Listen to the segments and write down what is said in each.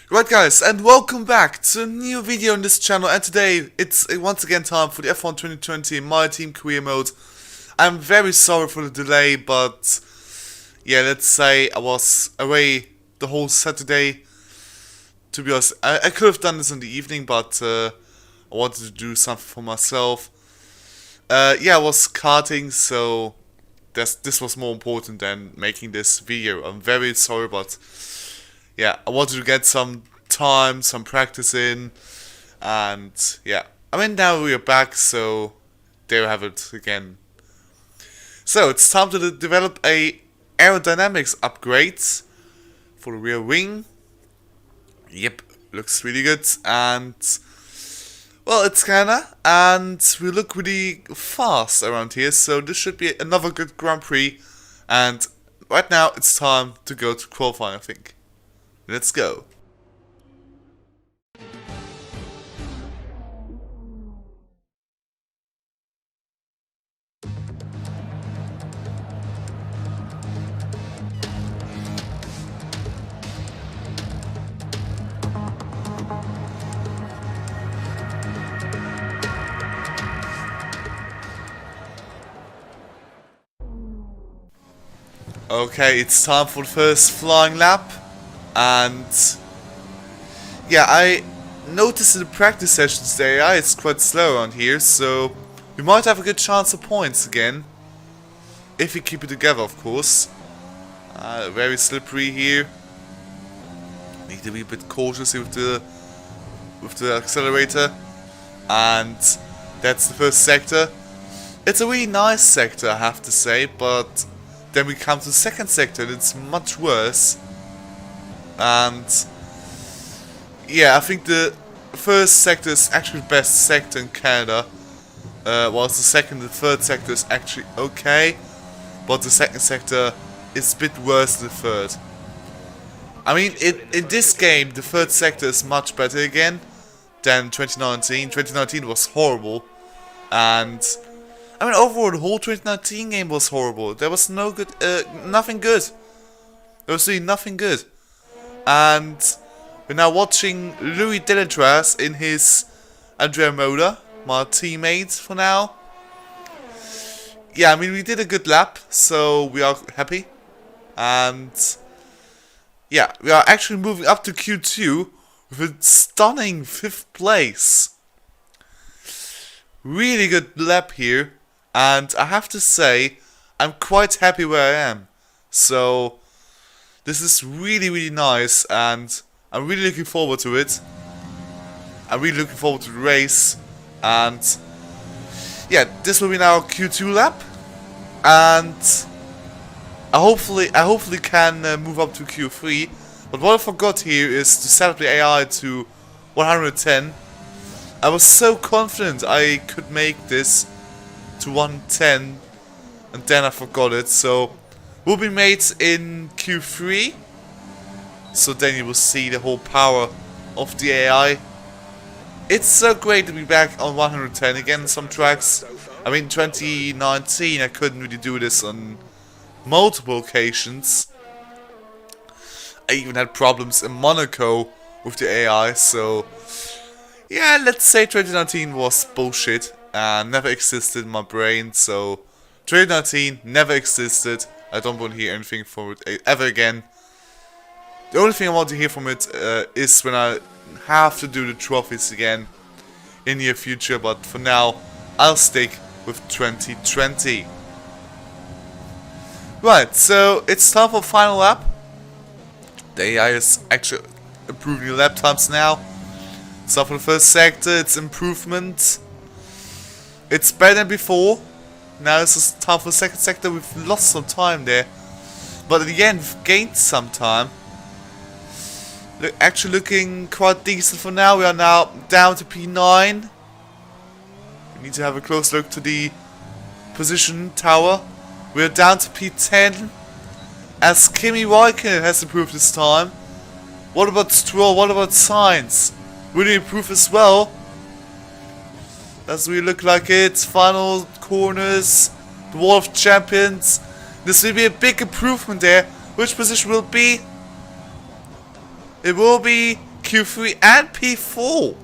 Right guys, and welcome back to a new video on this channel, and today it's once again time for the F1 2020 MyTeam Career Mode. I'm very sorry for the delay, but yeah, let's say I was away the whole Saturday. To be honest, I could have done this in the evening, but I wanted to do something for myself. Yeah, I was karting, so this was more important than making this video. I'm very sorry, but yeah, I wanted to get some time, some practice in, and yeah, I mean, now we are back, so there you have it again. So it's time to develop a Aerodynamics Upgrades for the rear wing. Yep, looks really good, and well, it's kinda, and we look really fast around here, so this should be another good Grand Prix, and right now it's time to go to qualifying, I think. Let's go. Okay, it's time for the first flying lap, and yeah, I noticed in the practice sessions the AI is quite slow around here, so we might have a good chance of points again, if we keep it together, of course. Very slippery here. Need to be a bit cautious here with the accelerator, and that's the first sector. It's a really nice sector, I have to say, but then we come to the second sector and it's much worse. And yeah, I think the first sector is actually the best sector in Canada, whilst the second and third sector is actually okay, but the second sector is a bit worse than the third. I mean, in this game, the third sector is much better again than 2019. 2019 was horrible, and I mean, overall, the whole 2019 game was horrible. There was no good, nothing good. There was really nothing good. And we're now watching Louis Deletraz in his Andrea Moda, my teammate for now. Yeah, I mean, we did a good lap, so we are happy. And yeah, we are actually moving up to Q2 with a stunning 5th place. Really good lap here. And I have to say, I'm quite happy where I am. So this is really, really nice, and I'm really looking forward to it. I'm really looking forward to the race, and yeah, this will be now Q2 lap, and I hopefully can move up to Q3. But what I forgot here is to set up the AI to 110. I was so confident I could make this to 110, and then I forgot it, so we'll be mates in Q3, so then you will see the whole power of the AI. It's so great to be back on 110 again in some tracks. I mean, 2019 I couldn't really do this on multiple occasions. I even had problems in Monaco with the AI, so yeah, let's say 2019 was bullshit and never existed in my brain. So 2019 never existed. I don't want to hear anything from it ever again. The only thing I want to hear from it is when I have to do the trophies again in the near future, but for now I'll stick with 2020. Right, so it's time for final lap. The AI is actually improving the lap times now. So for the first sector, it's improvement. It's better than before. Now this is time for the second sector. We've lost some time there, but at the end we've gained some time. Actually looking quite decent for now. We are now down to P9. We need to have a close look to the position tower. We are down to P10. As Kimi Räikkönen has improved this time. What about Stroll? What about Sainz? Will he improve as well? Does really look like it. Final corners, the Wall of Champions. This will be a big improvement there. Which position will it be? It will be Q3 and P4.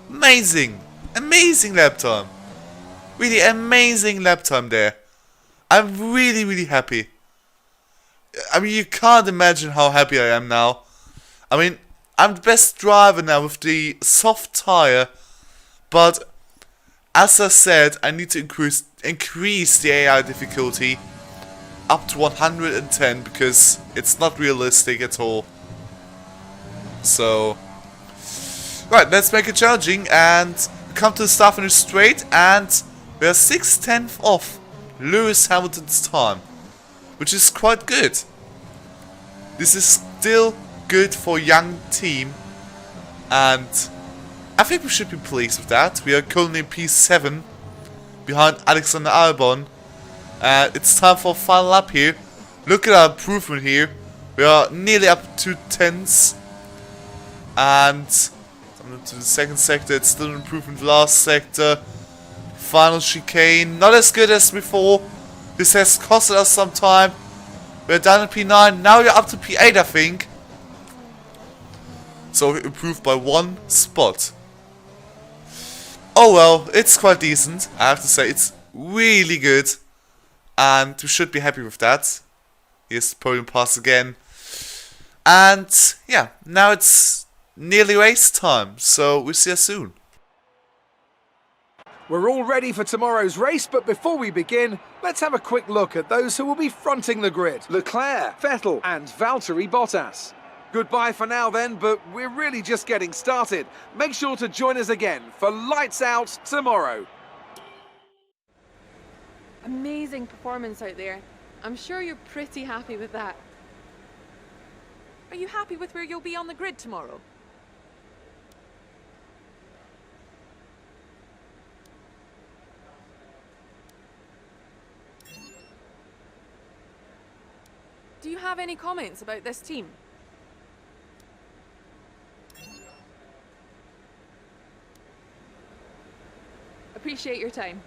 Amazing. Amazing lap time. Really amazing lap time there. I'm really happy. I mean, you can't imagine how happy I am now. I mean, I'm the best driver now with the soft tire. But, as I said, I need to increase the AI difficulty up to 110 because it's not realistic at all. So, right, let's make it challenging and come to the start finish straight, and we are 6/10 off Lewis Hamilton's time, which is quite good. This is still good for a young team, and I think we should be pleased with that. We are currently in P7 behind Alexander Albon. It's time for a final lap here. Look at our improvement here. We are nearly up to 10s. And to the second sector, it's still an improvement. Last sector. Final chicane. Not as good as before. This has costed us some time. We're down in P9. Now we're up to P8, I think. So we improved by 1 spot. Oh well, it's quite decent. I have to say, it's really good. And we should be happy with that. Here's the podium pass again. And yeah, now it's nearly race time. So we'll see you soon. We're all ready for tomorrow's race, but before we begin, let's have a quick look at those who will be fronting the grid. Leclerc, Vettel and Valtteri Bottas. Goodbye for now then, but we're really just getting started. Make sure to join us again for Lights Out tomorrow. Amazing performance out there. I'm sure you're pretty happy with that. Are you happy with where you'll be on the grid tomorrow? Do you have any comments about this team? Appreciate your time.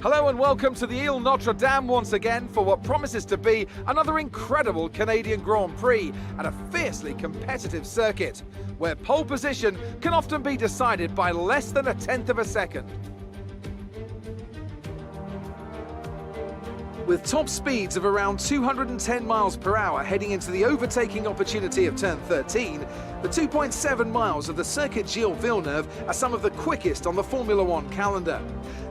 Hello and welcome to the Ile Notre Dame once again for what promises to be another incredible Canadian Grand Prix at a fiercely competitive circuit, where pole position can often be decided by less than 1/10 of a second. With top speeds of around 210 miles per hour heading into the overtaking opportunity of turn 13, the 2.7 miles of the Circuit Gilles Villeneuve are some of the quickest on the Formula One calendar.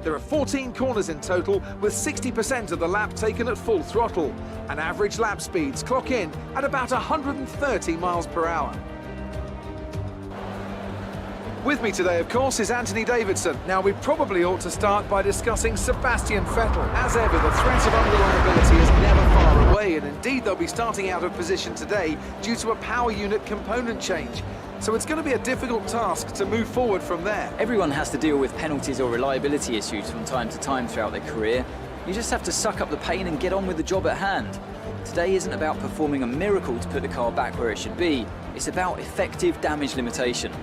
There are 14 corners in total, with 60% of the lap taken at full throttle, and average lap speeds clock in at about 130 miles per hour. With me today, of course, is Anthony Davidson. Now, we probably ought to start by discussing Sebastian Vettel. As ever, the threat of unreliability is never far away, and indeed they'll be starting out of position today due to a power unit component change. So it's going to be a difficult task to move forward from there. Everyone has to deal with penalties or reliability issues from time to time throughout their career. You just have to suck up the pain and get on with the job at hand. Today isn't about performing a miracle to put the car back where it should be. It's about effective damage limitation.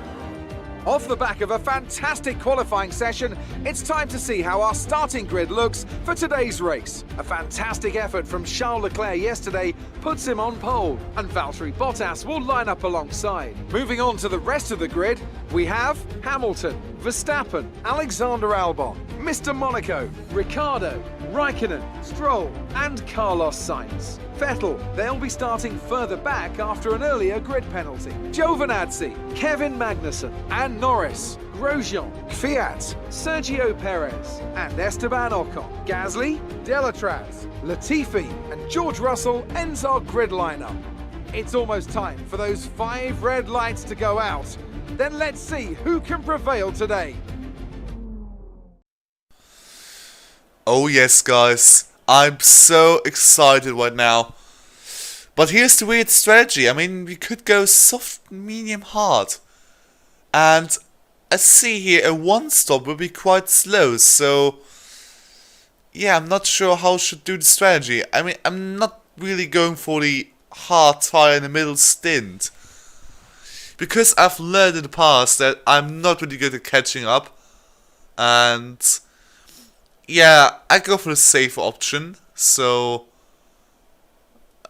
Off the back of a fantastic qualifying session, it's time to see how our starting grid looks for today's race. A fantastic effort from Charles Leclerc yesterday puts him on pole, and Valtteri Bottas will line up alongside. Moving on to the rest of the grid, we have Hamilton, Verstappen, Alexander Albon, Mr. Monaco, Ricciardo, Raikkonen, Stroll and Carlos Sainz. Vettel, they'll be starting further back after an earlier grid penalty. Giovinazzi, Kevin Magnussen and Norris, Grosjean, Kvyat, Sergio Perez and Esteban Ocon. Gasly, Deletraz, Latifi and George Russell ends our grid lineup. It's almost time for those 5 red lights to go out. Then let's see who can prevail today. Oh yes, guys. I'm so excited right now. But here's the weird strategy. I mean, we could go soft, medium, hard. And I see here a one stop will be quite slow, so yeah, I'm not sure how I should do the strategy. I mean, I'm not really going for the hard tire in the middle stint, because I've learned in the past that I'm not really good at catching up, and yeah, I go for the safer option. So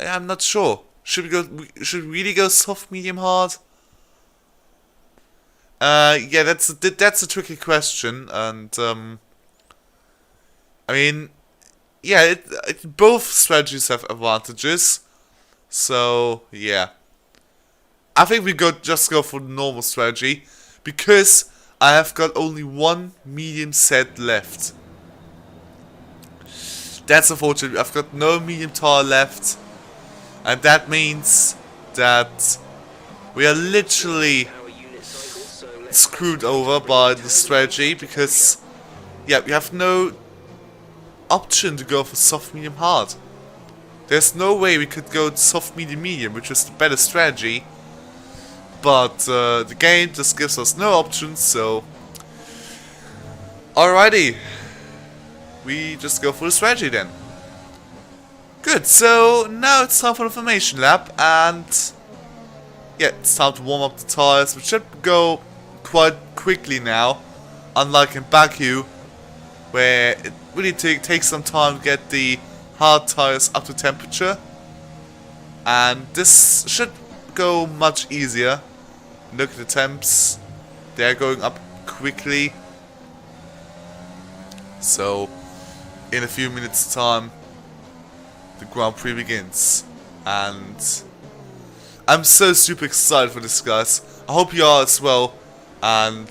I'm not sure. Should we really go soft, medium, hard? Yeah, that's a tricky question, and I mean, yeah, both strategies have advantages. So yeah, I think we just go for the normal strategy, because I have got only one medium set left. That's unfortunate. I've got no medium tire left, and that means that we are literally screwed over by the strategy, because yeah, we have no option to go for soft, medium, hard. There's no way we could go soft, medium, medium, which is the better strategy, but the game just gives us no options. So alrighty, we just go for the strategy then. Good, so now it's time for the formation lap, and yeah, it's time to warm up the tires, which should go quite quickly now, unlike in Baku, where it really takes some time to get the hard tires up to temperature, and this should go much easier. Look at the temps, they're going up quickly, so in a few minutes time the Grand Prix begins, and I'm so super excited for this, guys. I hope you are as well, and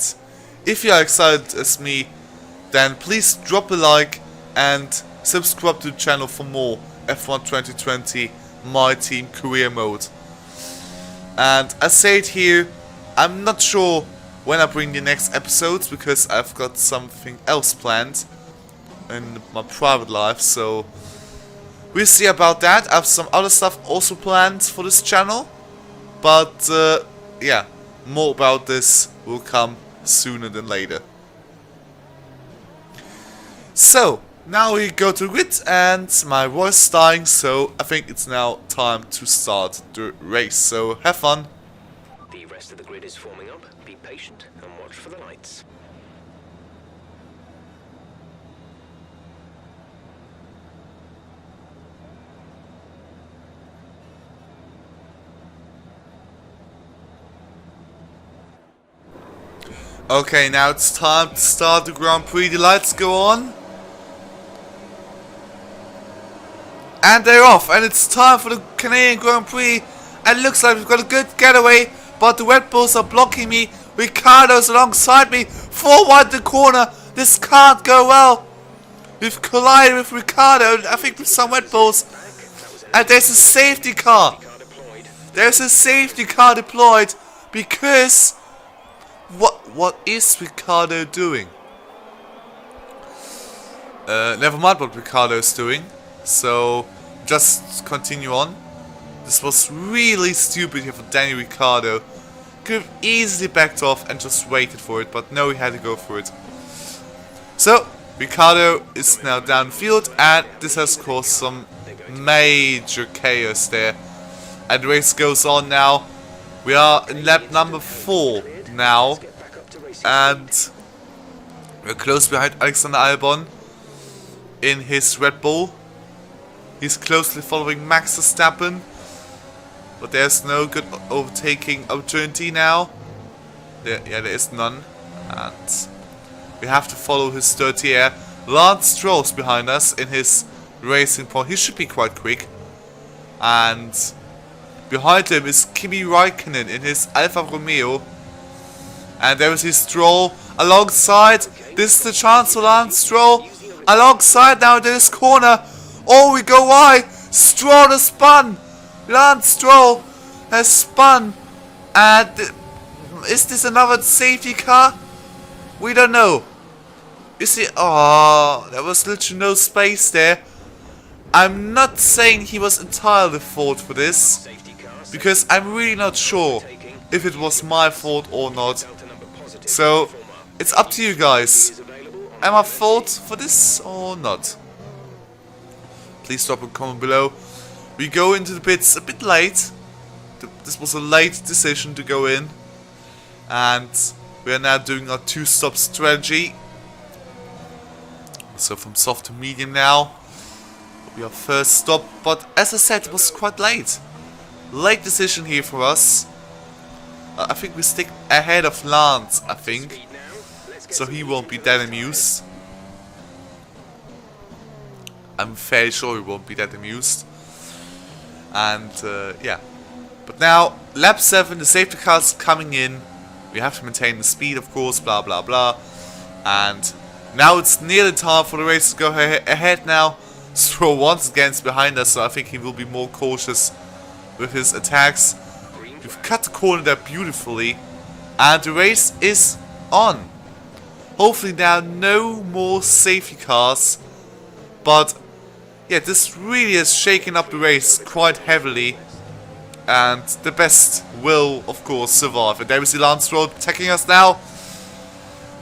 if you are excited as me, then please drop a like and subscribe to the channel for more F1 2020 MyTeam Career Mode. And I say it here, I'm not sure when I bring the next episodes, because I've got something else planned in my private life, so we'll see about that. I have some other stuff also planned for this channel, but yeah, more about this will come sooner than later. So now we go to the grid, and my voice is dying, so I think it's now time to start the race. So have fun. The rest of the grid is forming up. Be patient and watch for the lights. Okay, now it's time to start the Grand Prix. The lights go on. And they're off, and it's time for the Canadian Grand Prix. And it looks like we've got a good getaway, but the Red Bulls are blocking me. Ricardo's alongside me. 4 wide the corner. This can't go well. We've collided with Ricardo, I think, with some Red Bulls. And there's a safety car. There's a safety car deployed, because what is Ricardo doing? Never mind what Ricardo is doing. So just continue on. This was really stupid here for Danny Ricciardo. Could have easily backed off and just waited for it, but no, he had to go for it. So Ricciardo is now downfield, and this has caused some major chaos there. And the race goes on now. We are in lap number 4 now, and we're close behind Alexander Albon in his Red Bull. He's closely following Max Verstappen, but there's no good overtaking opportunity now. There is none, and we have to follow his dirty air. Lance Stroll's behind us in his racing point. He should be quite quick, and behind him is Kimi Räikkönen in his Alfa Romeo, and there is his Stroll alongside. This is the chance for Lance Stroll alongside now in this corner. Oh, we go wide. Stroll has spun. Lance Stroll has spun. And is this another safety car? We don't know. You see, oh, there was literally no space there. I'm not saying he was entirely fault for this, because I'm really not sure if it was my fault or not. So, it's up to you guys. Am I at fault for this or not? Please drop a comment below. We go into the pits a bit late. This was a late decision to go in. And we are now doing our 2-stop strategy. So from soft to medium now. We are first stop, but as I said, it was quite late. Late decision here for us. I think we stick ahead of Lance, I think. So he won't be that amused. I'm fairly sure he won't be that amused. And yeah. But now, lap 7, the safety car's coming in. We have to maintain the speed, of course, blah blah blah. And now it's nearly time for the race to go ahead now. Stroll once again is behind us, so I think he will be more cautious with his attacks. We've cut the corner there beautifully. And the race is on. Hopefully now no more safety cars. But yeah, this really has shaken up the race quite heavily. And the best will, of course, survive. And there we see Lance Stroll attacking us now.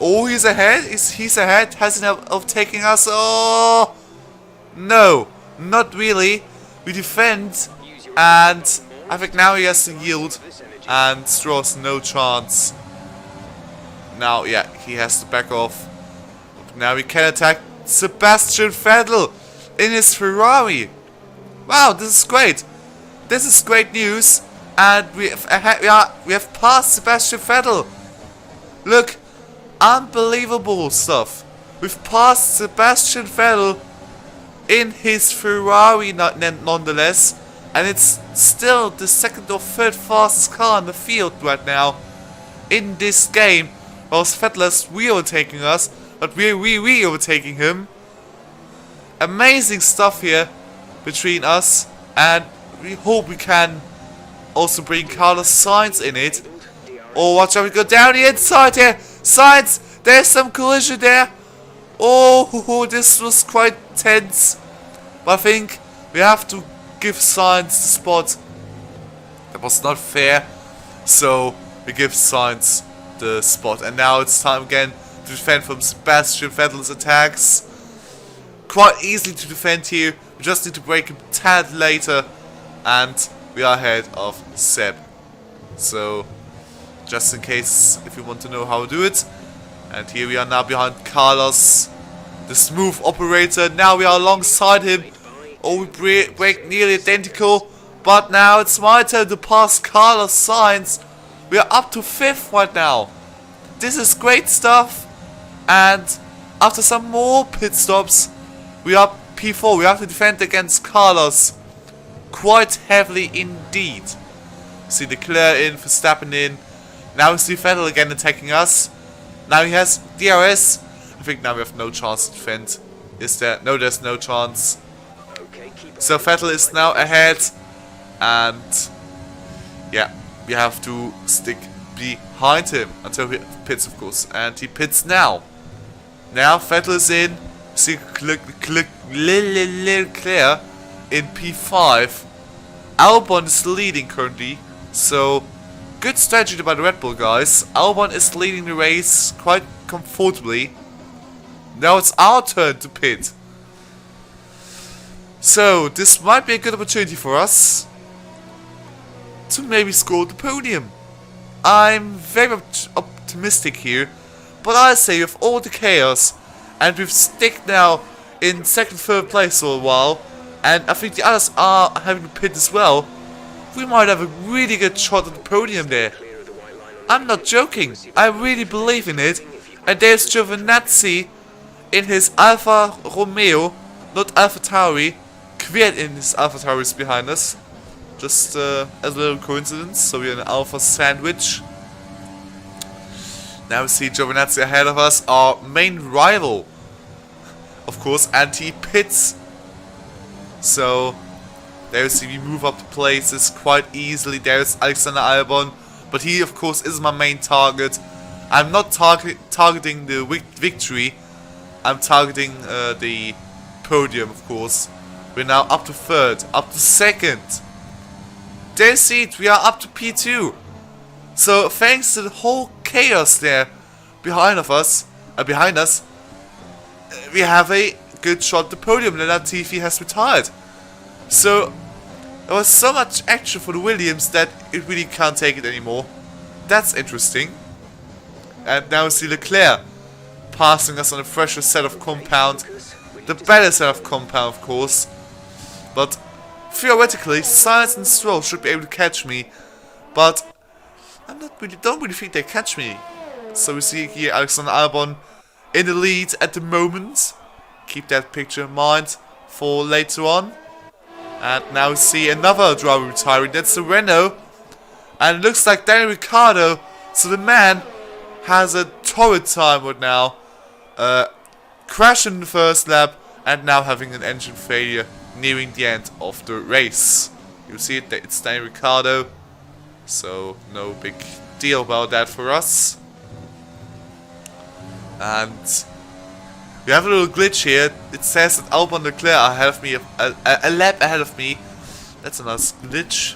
Oh, he's ahead? He's ahead? Has enough of taking us? Oh! No, not really. We defend. And I think now he has to yield. And Stroll has no chance. Now, yeah, he has to back off. Now we can attack Sebastian Vettel in his Ferrari. Wow, this is great. This is great news. And we have passed Sebastian Vettel. Look, unbelievable stuff. We've passed Sebastian Vettel in his Ferrari nonetheless. And it's still the second or third fastest car in the field right now in this game. Whilst Vettel is overtaking us, but we're overtaking him. Amazing stuff here between us, and we hope we can also bring Carlos Sainz in it. Oh, watch out, we go down the inside here. Sainz, there's some collision there. Oh, this was quite tense. But I think we have to give Sainz the spot. That was not fair. So we give Sainz the spot. And now it's time again to defend from Sebastian Vettel's attacks. Quite easily to defend here. We just need to break him a tad later. And we are ahead of Seb. So, just in case if you want to know how to do it. And here we are now behind Carlos, the smooth operator. Now we are alongside him. Oh, we break nearly identical. But now it's my turn to pass Carlos Sainz. We are up to 5th right now. This is great stuff. And after some more pit stops, we are P4. We have to defend against Carlos quite heavily indeed. See Leclerc in, Verstappen in. Now we see Vettel again attacking us. Now he has DRS. I think now we have no chance to defend. Is there? No, there's no chance. So Vettel is now ahead. And yeah, we have to stick behind him until he pits, of course. And he pits now. Now Vettel is in. See Leclerc in P5. Albon is leading currently. So good strategy by the Red Bull guys. Albon is leading the race quite comfortably. Now it's our turn to pit. So this might be a good opportunity for us to maybe score the podium. I'm very optimistic here, but I say with all the chaos, and we've stick now in 2nd, 3rd place for a while, and I think the others are having to pit as well, we might have a really good shot at the podium there. I'm not joking, I really believe in it. And there's Giovinazzi in his Alfa Romeo, not Alfa Tauri. Kwiat in his Alfa Tauri is behind us. Just as a little coincidence, so we're in an Alpha sandwich. Now we see Giovinazzi ahead of us, our main rival, of course, and he pits. So there you see we move up the places quite easily. There's Alexander Albon, but he of course is my main target. I'm not targeting the victory, I'm targeting the podium, of course. We're now up to third, up to second. There's it, we are up to P2. So thanks to the whole chaos there behind us, we have a good shot at the podium. Then Latifi has retired. So there was so much action for the Williams that it really can't take it anymore. That's interesting. And now we see Leclerc passing us on a fresher set of compound. The better set of compound, of course. But theoretically, Sainz and Stroll should be able to catch me. But I don't really think they catch me. So we see here Alexander Albon in the lead at the moment. Keep that picture in mind for later on. And now we see another driver retiring. That's the Renault. And it looks like Daniel Ricciardo. So the man has a torrid time right now. Crashing in the first lap. And now having an engine failure nearing the end of the race. You see it, it's Daniel Ricciardo. So no big deal about that for us. And we have a little glitch here. It says that Albon Leclerc are ahead of me, a lap ahead of me. That's a nice glitch.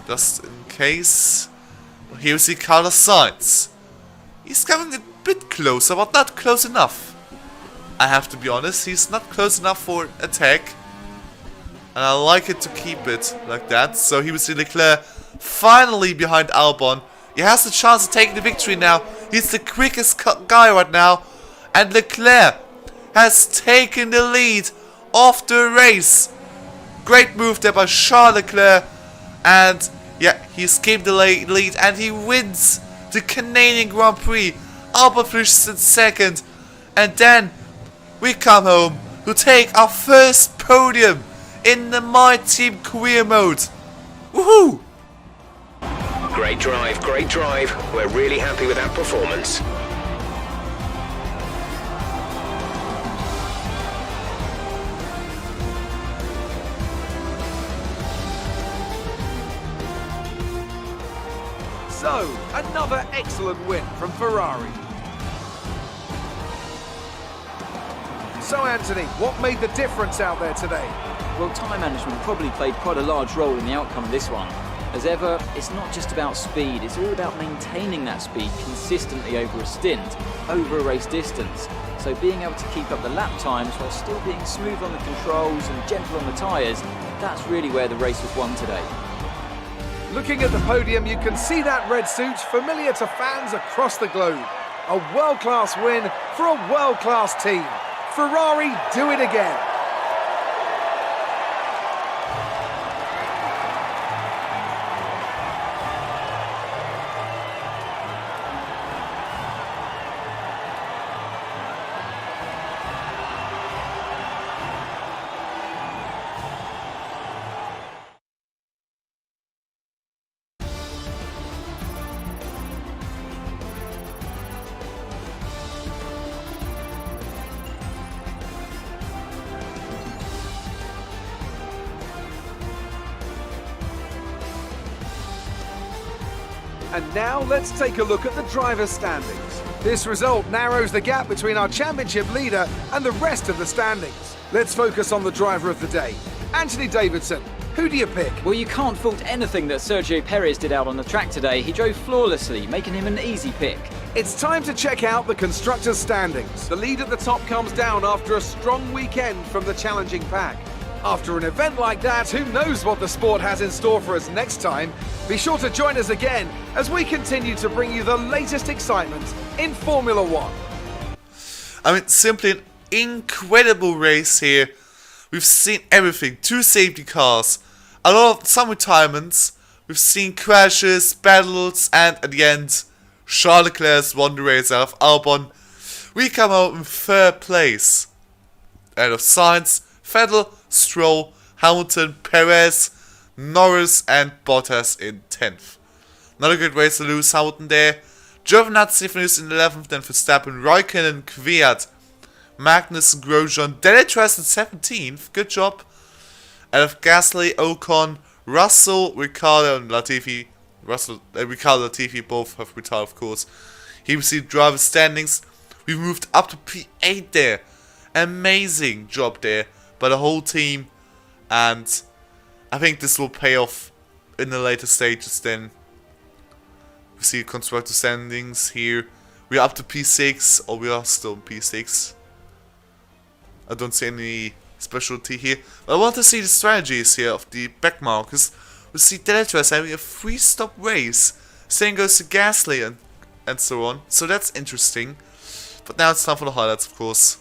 Just in case. Here we see Carlos Sainz. He's coming a bit closer, but not close enough. I have to be honest, he's not close enough for attack. And I like it to keep it like that. So here we see Leclerc finally behind Albon. He has the chance of taking the victory now. He's the quickest guy right now. And Leclerc has taken the lead of the race. Great move there by Charles Leclerc. And yeah, he escaped the lead and he wins the Canadian Grand Prix. Albon finishes in second. And then we come home to take our first podium in the MyTeam career mode. Woohoo! Great drive, great drive. We're really happy with that performance. So, another excellent win from Ferrari. So Anthony, what made the difference out there today? Well, time management probably played quite a large role in the outcome of this one. As ever, it's not just about speed, it's all about maintaining that speed consistently over a stint, over a race distance. So being able to keep up the lap times while still being smooth on the controls and gentle on the tyres, that's really where the race was won today. Looking at the podium, you can see that red suit familiar to fans across the globe. A world-class win for a world-class team. Ferrari do it again. And now let's take a look at the driver's standings. This result narrows the gap between our championship leader and the rest of the standings. Let's focus on the driver of the day. Anthony Davidson, who do you pick? Well, you can't fault anything that Sergio Perez did out on the track today. He drove flawlessly, making him an easy pick. It's time to check out the constructors' standings. The lead at the top comes down after a strong weekend from the challenging pack. After an event like that, who knows what the sport has in store for us next time? Be sure to join us again as we continue to bring you the latest excitement in Formula One. I mean, simply an incredible race here. We've seen everything. 2 safety cars, some retirements. We've seen crashes, battles, and at the end, Charles Leclerc has won the race out of Albon. We come out in 3rd place. Out of Sainz, Vettel, Stroll, Hamilton, Perez, Norris and Bottas in 10th. Not a good race to lose. Hamilton there. Giovinazzi finished in 11th, then Verstappen, Raikkonen, Kvyat, Magnussen, Grosjean, Deletraz in 17th. Good job. Out of Gasly, Ocon, Russell, Ricciardo and Latifi. Ricciardo and Latifi both have retired, of course. Here we see driver standings. We've moved up to P8 there. Amazing job there by the whole team. and I think this will pay off in the later stages. Then we see constructor standings here. We're up to P6, or we are still P6. I don't see any specialty here. But I want to see the strategies here of the backmark, because we see Deletraz having a 3-stop race. Same goes to Gasly and so on. So that's interesting. But now it's time for the highlights, of course.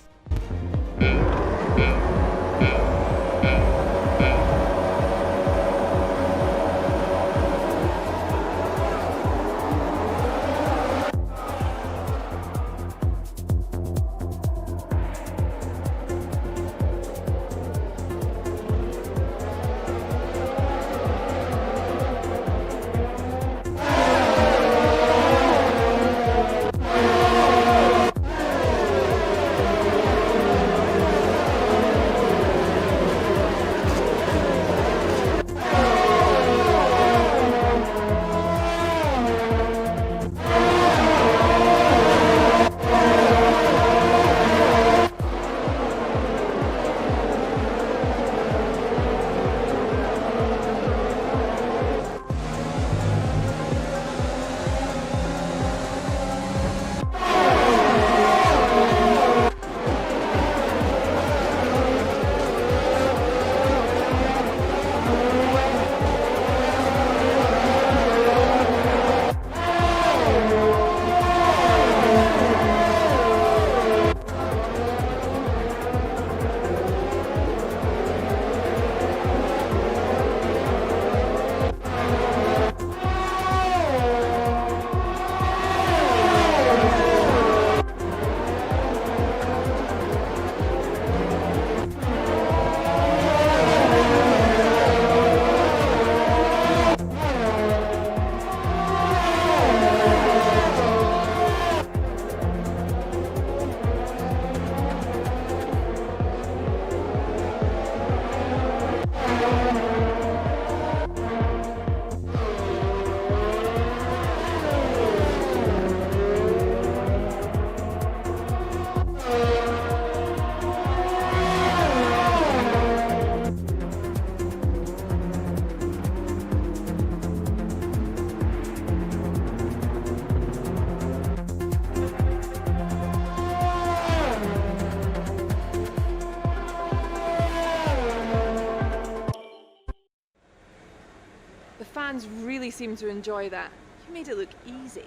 Fans really seem to enjoy that. You made it look easy.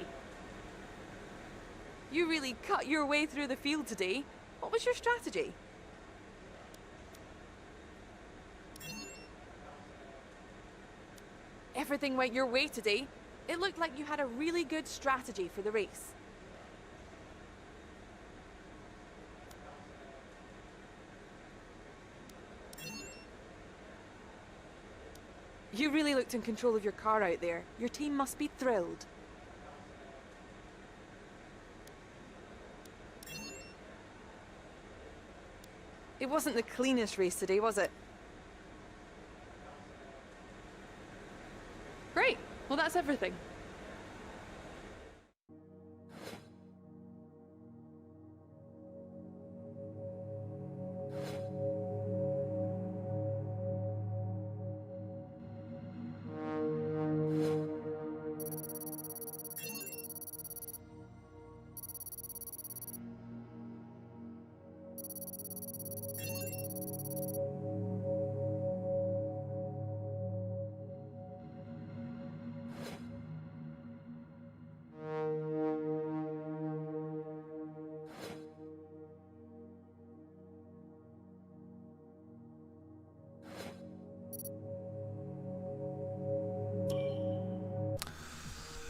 You really cut your way through the field today. What was your strategy? Everything went your way today. It looked like you had a really good strategy for the race. You really looked in control of your car out there. Your team must be thrilled. It wasn't the cleanest race today, was it? Great. Well, that's everything.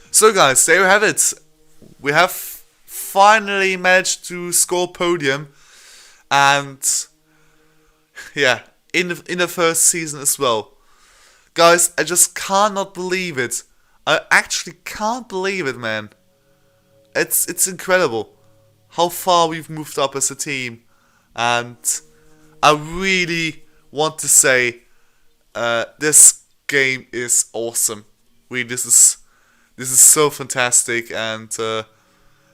So guys, there you have it. We have finally managed to score podium, and yeah, in the first season as well. Guys, I just cannot believe it. I actually can't believe it, man. It's incredible how far we've moved up as a team, and I really want to say this game is awesome. Really, this is so fantastic, and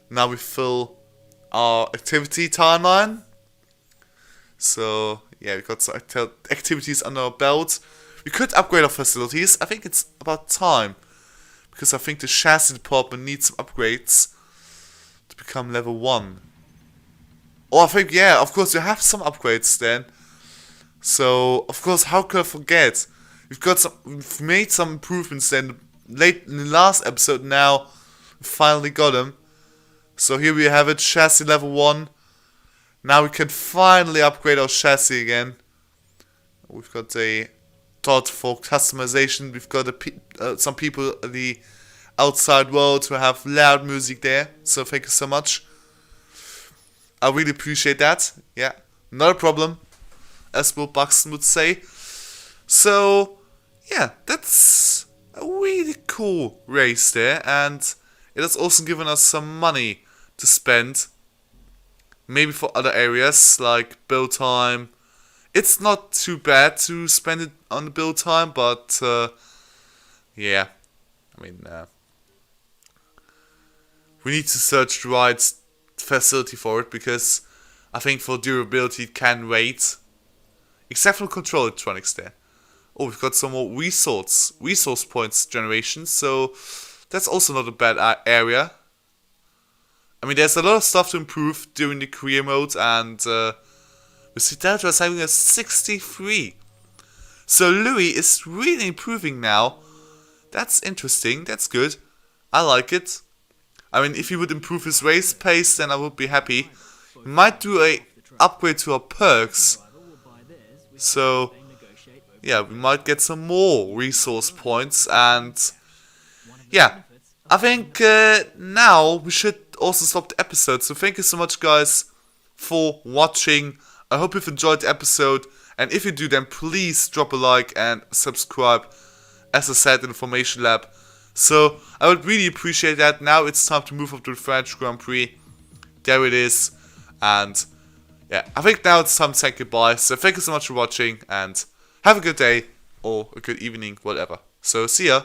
now we fill our activity timeline. So yeah, we got some activities under our belt. We could upgrade our facilities. I think it's about time, because I think the chassis department needs some upgrades to become level 1. Oh, I think, yeah, of course, you have some upgrades then. So, of course, how could I forget? We've made some improvements then late in the last episode. Now we finally got them. So here we have it, chassis level 1. Now we can finally upgrade our chassis again. We've got a thought for customization. We've got some people in the outside world who have loud music there. So thank you so much. I really appreciate that. Yeah, not a problem, as Will Buxton would say. So, yeah, that's a really cool race there, and it has also given us some money to spend, maybe for other areas like build time. It's not too bad to spend it on the build time, but yeah, I mean, we need to search the right facility for it, because I think for durability it can wait, except for control electronics there. Oh, we've got some more resource points generation, so that's also not a bad area. I mean, there's a lot of stuff to improve during the career mode, and we see Deletraz having a 63. So Louis is really improving now. That's interesting, that's good. I like it. I mean, if he would improve his race pace, then I would be happy. He might do a upgrade to our perks. So, yeah, we might get some more resource points, and yeah, I think now we should also stop the episode. So thank you so much, guys, for watching. I hope you've enjoyed the episode, and if you do, then please drop a like and subscribe, as I said in the Formation Lab. So I would really appreciate that. Now it's time to move up to the French Grand Prix. There it is, and yeah, I think now it's time to say goodbye. So thank you so much for watching, and have a good day, or a good evening, whatever. So see ya.